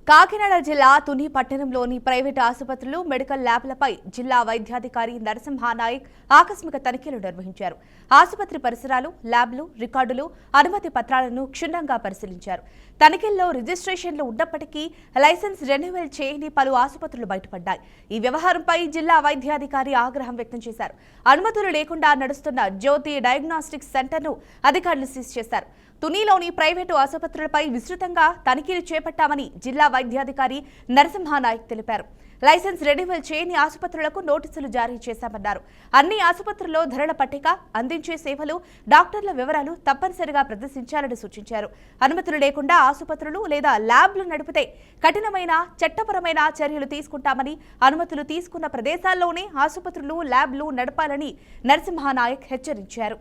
కాకినాడ జిల్లా తుని పట్టణంలోని ప్రైవేటు ఆసుపత్రులు మెడికల్ ల్యాబ్లపై జిల్లా వైద్యాధికారి నరసింహానాయక్ ఆకస్మిక తనిఖీలు నిర్వహించారు. ఆసుపత్రి పరిసరాలు, ల్యాబ్లు, రికార్డులు, అనుమతి పత్రాలను క్షుణ్ణంగా పరిశీలించారు. తనిఖీల్లో రిజిస్ట్రేషన్లు ఉన్నప్పటికీ లైసెన్స్ రెన్యువల్ చేయని పలు ఆసుపత్రులు బయటపడ్డాయి. ఈ వ్యవహారంపై జిల్లా వైద్యాధికారి ఆగ్రహం వ్యక్తం చేశారు. అనుమతులు లేకుండా నడుస్తున్న జ్యోతి డయాగ్నోస్టిక్స్ సెంటర్ను అధికారులు సీజ్ చేశారు. తునిలోని ప్రైవేటు ఆసుపత్రులపై విస్తృతంగా తనిఖీలు చేపట్టామని జిల్లా వైద్యాధికారి నరసింహానాయక్ తెలిపారు. లైసెన్స్ రెన్యువల్ చేయని ఆసుపత్రులకు నోటీసులు జారీ చేశామన్నారు. అన్ని ఆసుపత్రుల్లో ధరల పట్టిక, అందించే సేవలు, డాక్టర్ల వివరాలు తప్పనిసరిగా ప్రదర్శించాలని సూచించారు. అనుమతులు లేకుండా ఆసుపత్రులు లేదా ల్యాబ్లు నడిపితే కఠినమైన చట్టపరమైన చర్యలు తీసుకుంటామని, అనుమతులు తీసుకున్న ప్రదేశాల్లోనే ఆసుపత్రులు, ల్యాబ్లు నడపాలని నరసింహానాయక్ హెచ్చరించారు.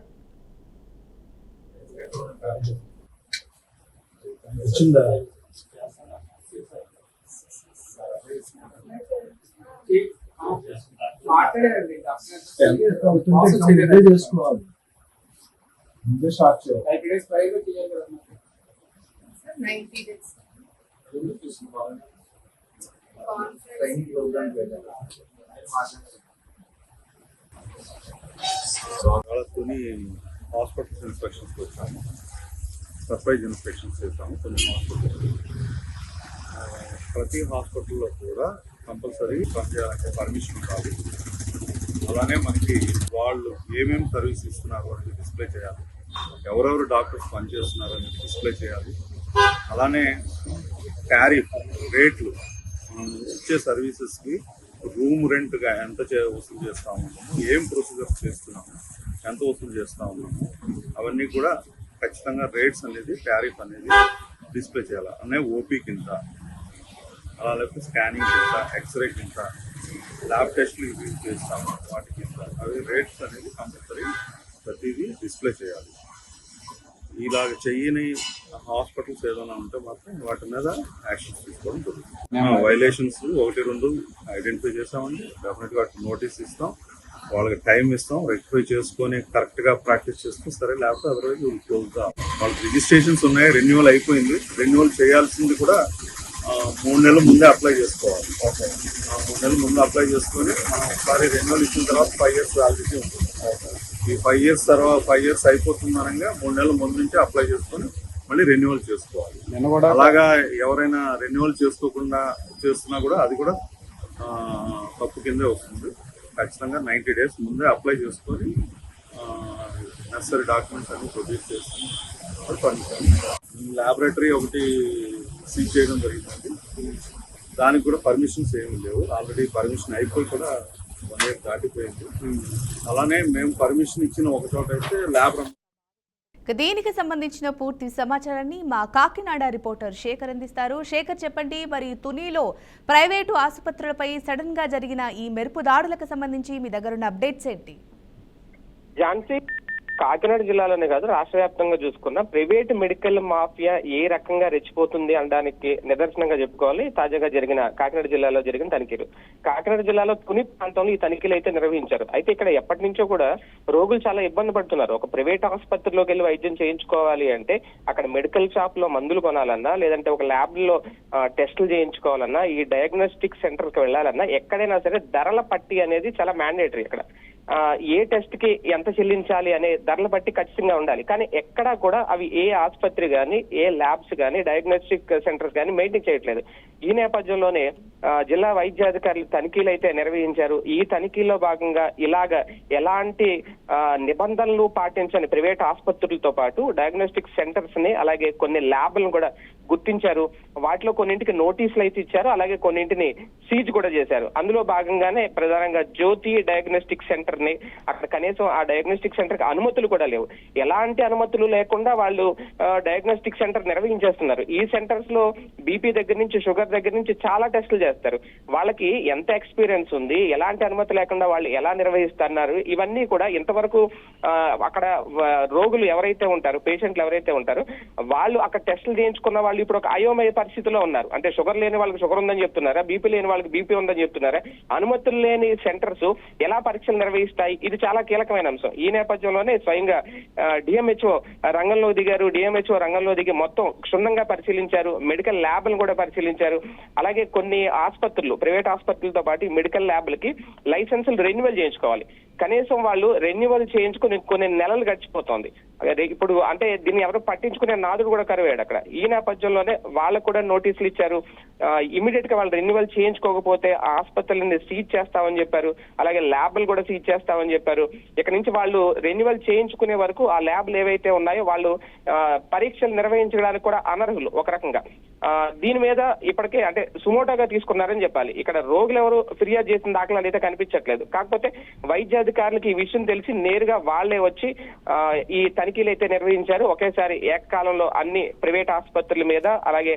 చేసుకోవాలి ముందే స్టార్ట్ చేయాలి. హాస్పిటల్స్ ఇన్స్పెక్షన్స్కి వచ్చాము, సర్ప్రైజ్ ఇన్స్పెక్షన్స్ చేస్తాము. కొన్ని హాస్పిటల్స్, ప్రతి హాస్పిటల్లో కూడా కంపల్సరీ పనిచేయాలంటే పర్మిషన్ ఉండాలి. అలానే మనకి వాళ్ళు ఏమేమి సర్వీస్ ఇస్తున్నారు అనేది డిస్ప్లే చేయాలి. ఎవరెవరు డాక్టర్స్ పనిచేస్తున్నారు అనేది డిస్ప్లే చేయాలి. అలానే టారిఫ్ రేట్లు, మనం ఇచ్చే సర్వీసెస్కి రూమ్ రెంట్గా ఎంత వసూలు చేస్తూ ఉన్నాము, ఏం ప్రొసీజర్స్ చేస్తున్నాము, ఎంత వసూలు చేస్తూ ఉన్నాము, అవన్నీ కూడా ఖచ్చితంగా రేట్స్ అనేది, టారిఫ్ అనేది డిస్ప్లే చేయాలి. అనే ఓపీకి ఇంత, అలా లేకపోతే స్కానింగ్ ఇంత, ఎక్స్రే ఇంత, ల్యాబ్ టెస్ట్లు ఇవి చేస్తాము వాటికి ఇంత, అవి రేట్స్ అనేది కంపల్సరీ ప్రతిదీ డిస్ప్లే చేయాలి. ఇలాగ చెయ్యని హాస్పిటల్స్ ఏదైనా ఉంటే మాత్రం వాటి మీద యాక్షన్స్ తీసుకోవడం జరుగుతుంది. వైలేషన్స్ 1-2 ఐడెంటిఫై చేస్తామండి. డెఫినెట్గా వాటికి నోటీస్ ఇస్తాం, వాళ్ళకి టైం ఇస్తాం, రెక్టిఫై చేసుకొని కరెక్ట్గా ప్రాక్టీస్ చేస్తాం. సరే లేకపోతే అదర్వైజ్ క్లోజ్. వాళ్ళకి రిజిస్ట్రేషన్స్ ఉన్నాయి, రెన్యువల్ అయిపోయింది. రెన్యువల్ చేయాల్సింది కూడా 3 నెలల ముందే అప్లై చేసుకోవాలి. 3 నెలల ముందు అప్లై చేసుకొని మనం ఒకసారి రెన్యువల్ ఇచ్చిన తర్వాత 5 years వ్యాలిడిటీ ఉంటుంది. ఈ 5 years తర్వాత 5 years అయిపోతుందనగా 3 నెలల ముందు నుంచి అప్లై చేసుకొని మళ్ళీ రెన్యువల్ చేసుకోవాలి. అలాగా ఎవరైనా రెన్యువల్ చేసుకోకుండా చేస్తున్నా కూడా అది కూడా తప్పు కిందే వస్తుంది. ఖచ్చితంగా 90 days ముందే అప్లై చేసుకొని నెసరీ డాక్యుమెంట్స్ అన్ని ప్రొడ్యూస్ చేస్తాం. ల్యాబొరేటరీ ఒకటి సీజ్ చేయడం జరిగిందండి. దానికి కూడా పర్మిషన్స్ ఏమీ లేవు. ఆల్రెడీ పర్మిషన్ అయిపోయి కూడా 1 year దాటిపోయింది. అలానే మేము పర్మిషన్ ఇచ్చిన ఒక చోట అయితే ల్యాబ్. దీనికి సంబంధించిన పూర్తి సమాచారాన్ని మా కాకినాడ రిపోర్టర్ శేఖర్ అందిస్తారు. శేఖర్, చెప్పండి, మరి తునిలో ప్రైవేటు ఆసుపత్రులపై సడన్ గా జరిగిన ఈ మెరుపు దాడులకు సంబంధించి మీ దగ్గరున్న అప్డేట్స్ ఏంటి? ఝాన్సీ, కాకినాడ జిల్లాలోనే కాదు రాష్ట్ర వ్యాప్తంగా చూసుకున్న ప్రైవేట్ మెడికల్ మాఫియా ఏ రకంగా రెచ్చిపోతుంది అనడానికి నిదర్శనంగా చెప్పుకోవాలి తాజాగా జరిగిన కాకినాడ జిల్లాలో జరిగిన తనిఖీలు. కాకినాడ జిల్లాలో తుని ప్రాంతంలో ఈ తనిఖీలు అయితే నిర్వహించారు. అయితే ఇక్కడ ఎప్పటి నుంచో కూడా రోగులు చాలా ఇబ్బంది పడుతున్నారు. ఒక ప్రైవేట్ ఆసుపత్రిలోకి వెళ్ళి వైద్యం చేయించుకోవాలి అంటే అక్కడ మెడికల్ షాప్ లో మందులు కొనాలన్నా, లేదంటే ఒక ల్యాబ్ లో టెస్టులు చేయించుకోవాలన్నా, ఈ డయాగ్నోస్టిక్ సెంటర్ కి వెళ్ళాలన్నా ఎక్కడైనా సరే ధరల పట్టి అనేది చాలా మ్యాండేటరీ. ఇక్కడ ఏ టెస్ట్ కి ఎంత చెల్లించాలి అనే ధరల బట్టి ఖచ్చితంగా ఉండాలి. కానీ ఎక్కడా కూడా అవి ఏ ఆసుపత్రి కానీ, ఏ ల్యాబ్స్ కానీ, డయాగ్నోస్టిక్ సెంటర్స్ కానీ మెయింటైన్ చేయట్లేదు. ఈ నేపథ్యంలోనే జిల్లా వైద్యాధికారులు తనిఖీలు అయితే నిర్వహించారు. ఈ తనిఖీల్లో భాగంగా ఇలాగ ఎలాంటి నిబంధనలు పాటించని ప్రైవేట్ ఆసుపత్రులతో పాటు డయాగ్నోస్టిక్ సెంటర్స్ ని, అలాగే కొన్ని ల్యాబ్లను కూడా గుర్తించారు. వాటిలో కొన్నింటికి నోటీసులు అయితే ఇచ్చారు, అలాగే కొన్నింటిని సీజ్ కూడా చేశారు. అందులో భాగంగానే ప్రధానంగా జ్యోతి డయాగ్నోస్టిక్ సెంటర్ ని, అక్కడ కనీసం ఆ డయాగ్నోస్టిక్ సెంటర్ కి అనుమతులు కూడా లేవు. ఎలాంటి అనుమతులు లేకుండా వాళ్ళు డయాగ్నోస్టిక్ సెంటర్ నిర్వహించేస్తున్నారు. ఈ సెంటర్స్ లో బీపీ దగ్గర నుంచి, షుగర్ దగ్గర నుంచి చాలా టెస్టులు చేస్తారు. వాళ్ళకి ఎంత ఎక్స్పీరియన్స్ ఉంది, ఎలాంటి అనుమతి లేకుండా వాళ్ళు ఎలా నిర్వహిస్తున్నారు, ఇవన్నీ కూడా ఇంతవరకు వరకు అక్కడ రోగులు ఎవరైతే ఉంటారో, పేషెంట్లు ఎవరైతే ఉంటారో వాళ్ళు అక్కడ టెస్టులు చేయించుకున్న వాళ్ళు ఇప్పుడు ఒక అయోమయ పరిస్థితిలో ఉన్నారు. అంటే షుగర్ లేని వాళ్ళకి షుగర్ ఉందని చెప్తున్నారా, బీపీ లేని వాళ్ళకి బీపీ ఉందని చెప్తున్నారా, అనుమతులు లేని సెంటర్స్ ఎలా పరీక్షలు నిర్వహిస్తాయి? ఇది చాలా కీలకమైన అంశం. ఈ నేపథ్యంలోనే స్వయంగా డిఎంహెచ్ఓ రంగంలో దిగి మొత్తం క్షుణ్ణంగా పరిశీలించారు, మెడికల్ ల్యాబ్లను కూడా పరిశీలించారు. అలాగే కొన్ని ఆసుపత్రులు, ప్రైవేట్ ఆసుపత్రులతో పాటు మెడికల్ ల్యాబ్లకి లైసెన్సులు రెన్యువల్ చేయించుకోవాలి. కనీసం వాళ్ళు రెన్యువల్ చేయించుకుని కొన్ని నెలలు గడిచిపోతుంది. ఇప్పుడు అంటే దీన్ని ఎవరు పట్టించుకునే నాదుడు కూడా కరువాడు అక్కడ. ఈ నేపథ్యంలోనే వాళ్ళకు కూడా నోటీసులు ఇచ్చారు. ఇమీడియట్ గా వాళ్ళు రెన్యువల్ చేయించుకోకపోతే ఆ ఆసుపత్రులని సీజ్ చేస్తామని చెప్పారు. అలాగే ల్యాబ్లు కూడా సీజ్ చేస్తామని చెప్పారు. ఇక్కడ నుంచి వాళ్ళు రెన్యువల్ చేయించుకునే వరకు ఆ ల్యాబ్లు ఏవైతే ఉన్నాయో వాళ్ళు పరీక్షలు నిర్వహించడానికి కూడా అనర్హులు ఒక రకంగా. దీని మీద ఇప్పటికే అంటే సుమోటోగా తీసుకున్నారని చెప్పాలి. ఇక్కడ రోగులు ఎవరు ఫిర్యాదు చేసిన దాఖలాలు అయితే కనిపించట్లేదు. కాకపోతే వైద్యాధికారులకు ఈ విషయం తెలిసి నేరుగా వాళ్లే వచ్చి ఈ తనిఖీలు అయితే నిర్వహించారు. ఒకేసారి ఏకకాలంలో అన్ని ప్రైవేట్ ఆసుపత్రుల మీద, అలాగే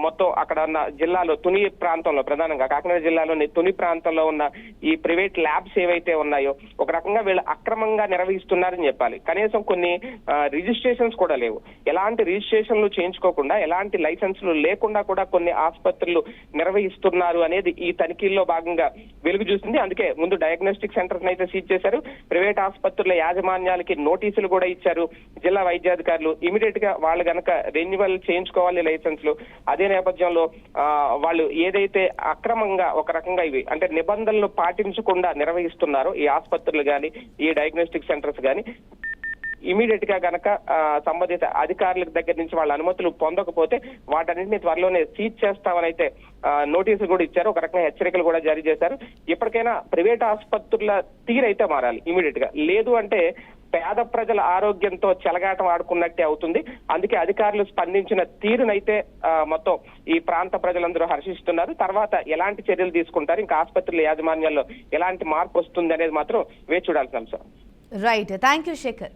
మొత్తం అక్కడ ఉన్న జిల్లాలో తుని ప్రాంతంలో, ప్రధానంగా కాకినాడ జిల్లాలోని తుని ప్రాంతంలో ఉన్న ఈ ప్రైవేట్ ల్యాబ్స్ ఏవైతే ఉన్నాయో ఒక రకంగా వీళ్ళు అక్రమంగా నిర్వహిస్తున్నారని చెప్పాలి. కనీసం కొన్ని రిజిస్ట్రేషన్స్ కూడా లేవు. ఎలాంటి రిజిస్ట్రేషన్లు చేయించుకోకుండా, ఎలాంటి లైసెన్సులు లేకుండా కూడా కొన్ని ఆసుపత్రులు నిర్వహిస్తున్నారు అనేది ఈ తనిఖీల్లో భాగంగా వెలుగు చూసింది. అందుకే ముందు డయాగ్నోస్టిక్ సెంటర్స్ అయితే సీజ్ చేశారు. ప్రైవేట్ ఆసుపత్రుల యాజమాన్యాలకి నోటీసులు కూడా ఇచ్చారు జిల్లా వైద్యాధికారులు. ఇమీడియట్ గా వాళ్ళు గనక రెన్యువల్ చేయించుకోవాలి లైసెన్సులు. అదే నేపథ్యంలో వాళ్ళు ఏదైతే అక్రమంగా ఒక రకంగా ఇవి అంటే నిబంధనలు పాటించకుండా నిర్వహిస్తున్నారో ఈ ఆసుపత్రులు కానీ, ఈ డయాగ్నోస్టిక్ సెంటర్స్ కానీ, ఇమీడియట్ గా గనక సంబంధిత అధికారుల దగ్గర నుంచి వాళ్ళ అనుమతులు పొందకపోతే వాటన్నింటినీ త్వరలోనే సీజ్ చేస్తామని అయితే నోటీసులు కూడా ఇచ్చారు. ఒక రకంగా హెచ్చరికలు కూడా జారీ చేశారు. ఇప్పటికైనా ప్రైవేట్ ఆసుపత్రుల తీరైతే మారాలి ఇమీడియట్ గా. లేదు అంటే పేద ప్రజల ఆరోగ్యంతో చెలగాటం ఆడుకున్నట్టే అవుతుంది. అందుకే అధికారులు స్పందించిన తీరునైతే మొత్తం ఈ ప్రాంత ప్రజలందరూ హర్షిస్తున్నారు. తర్వాత ఎలాంటి చర్యలు తీసుకుంటారు, ఇంకా ఆసుపత్రుల యాజమాన్యాల్లో ఎలాంటి మార్పు వస్తుంది అనేది మాత్రం వేచి చూడాల్సిన అంశం. Right, thank you Shekhar.